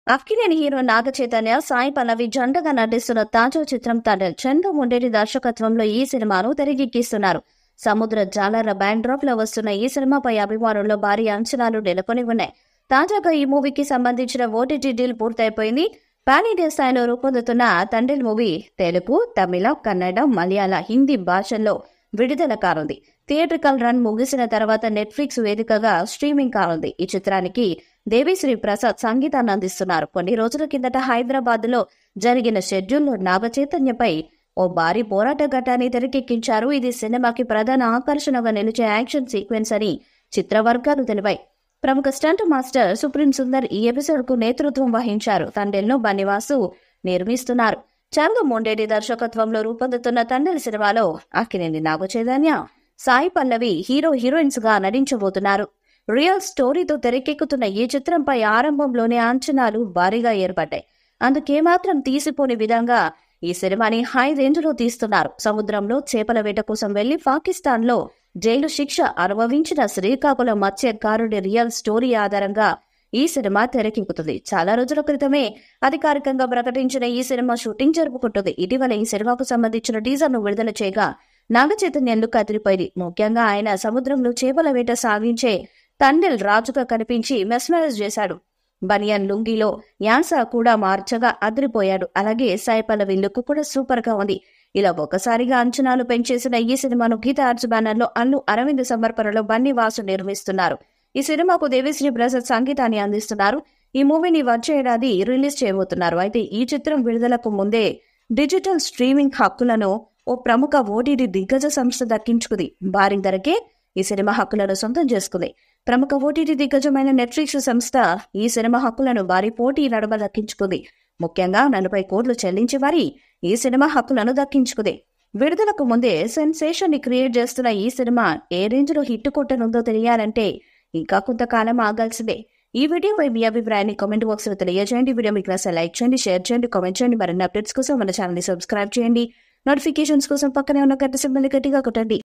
Akkineni hero Naga Chaitanya, Sai Pallavi జంటగా నటిస్తున్న తాజా చిత్రం తండేల్. చందు ముండేటి దర్శకత్వంలో ఈ సినిమాను తెరకెక్కిస్తున్నారు. సముద్ర జాలర్ల బ్యాండ్ డ్రాప్ లో వస్తున్న ఈ సినిమాపై అభిమానుల్లో భారీ అంచనాలు నెలకొని ఉన్నాయి. తాజాగా ఈ మూవీకి సంబంధించిన ఓటీటీ డీల్ పూర్తయిపోయింది. పాన్ ఇండియా స్థాయిలో రూపొందుతున్న తండేల్ మూవీ తెలుగు, తమిళ, కన్నడ, మలయాళ, హిందీ భాషల్లో విడుదల కానుంది. థియేట్రికల్ రన్ ముగిసిన తర్వాత నెట్ఫ్లిక్స్ వేదికగా స్ట్రీమింగ్ కానుంది. ఈ చిత్రానికి దేవిశ్రీ ప్రసాద్ సంగీతాన్ని అందిస్తున్నారు. కొన్ని రోజుల కిందట హైదరాబాద్ లో జరిగిన షెడ్యూల్లో నాగ చైతన్యపై ఓ భారీ పోరాట ఘట్టాన్ని తెరకెక్కించారు. ఇది సినిమాకి ప్రధాన ఆకర్షణగా నిలిచే యాక్షన్ సీక్వెన్స్ అని చిత్రవర్గాలు తెలిపాయి. ప్రముఖ స్టంట్ మాస్టర్ సుప్రీం సుందర్ ఈ ఎపిసోడ్ కు నేతృత్వం వహించారు. తండేల్ను బన్నివాసు నిర్మిస్తున్నారు. చందు మొండేటి దర్శకత్వంలో రూపొందుతున్న తండేల్ సినిమాలో అక్కినేని నాగ చైతన్య, సాయి పల్లవి హీరోయిన్స్ గా నటించబోతున్నారు. రియల్ స్టోరీతో తెరకెక్కుతున్న ఈ చిత్రంపై ఆరంభంలోనే అంచనాలు భారీగా ఏర్పడ్డాయి. అందుకేమాత్రం తీసిపోని విధంగా ఈ సినిమాని హై రేంజ్ లో తీస్తున్నారు. సముద్రంలో చేపల వేట కోసం వెళ్లి పాకిస్తాన్ లో జైలు శిక్ష అనుభవించిన శ్రీకాకుళం మత్స్యకారుడి రియల్ స్టోరీ ఆధారంగా ఈ సినిమా తెరకెక్కుతుంది. చాలా రోజుల క్రితమే అధికారికంగా ప్రకటించిన ఈ సినిమా షూటింగ్ జరుపుకుంటుంది. ఇటీవల ఈ సినిమాకు సంబంధించిన టీజర్ ను విడుదల చేయగా నాగ చైతన్య లుక్ అదిరిపోయింది. ముఖ్యంగా ఆయన సముద్రంలో చేపల వేట సాగించే తండేల్ రాజుగా కనిపించి మెస్మరైజ్ చేశాడు. బనియన్ లుంగిలో యాస కూడా మార్చగా అదిరిపోయాడు. అలాగే సాయి పల్లవి లుక్ కూడా సూపర్ గా ఉంది. ఇలా ఒక్కసారిగా అంచనాలు పెంచేసిన ఈ సినిమాను గీత ఆర్ట్స్ బ్యానర్ లో అల్లు అరవింద్ సమర్పణలో బన్నివాసు నిర్మిస్తున్నారు. ఈ సినిమాకు దేవిశ్రీ ప్రసాద్ సంగీతాన్ని అందిస్తున్నారు. ఈ మూవీని వచ్చే ఏడాది రిలీజ్ చేయబోతున్నారు. అయితే ఈ చిత్రం విడుదలకు ముందే డిజిటల్ స్ట్రీమింగ్ హక్కులను ఓ ప్రముఖ ఓటీటీ దిగ్గజ సంస్థ దక్కించుకుంది. భారీ ధరకే ఈ సినిమా హక్కులను సొంతం చేసుకుంది. ప్రముఖ ఓటీటీ దిగ్గజమైన నెట్ఫ్లిక్స్ సంస్థ ఈ సినిమా హక్కులను భారీ పోటీ నడుమ దక్కించుకుంది. ముఖ్యంగా 40 కోట్లు చెల్లించి వారి ఈ సినిమా హక్కులను దక్కించుకుంది. విడుదలకు ముందే సెన్సేషన్ ని క్రియేట్ చేస్తున్న ఈ సినిమా ఏ రేంజ్ లో హిట్ కొట్టనుందో తెలియాలంటే ఇంకా కొంతకాలం ఆగాల్సిందే. ఈ వీడియోపై మీ అభిప్రాయాన్ని కామెంట్ బాక్స్ లో తెలియజేయండి. వీడియో మీకు నచ్చితే లైక్ చేయండి, షేర్ చేయండి, కామెంట్ చేయండి. మరిన్ని అప్డేట్స్ కోసం మన ఛానల్ ని సబ్స్క్రైబ్ చేయండి. నోటిఫికేషన్స్ కోసం పక్కనే ఉన్న గంట సింబల్ ని గట్టిగా కొట్టండి.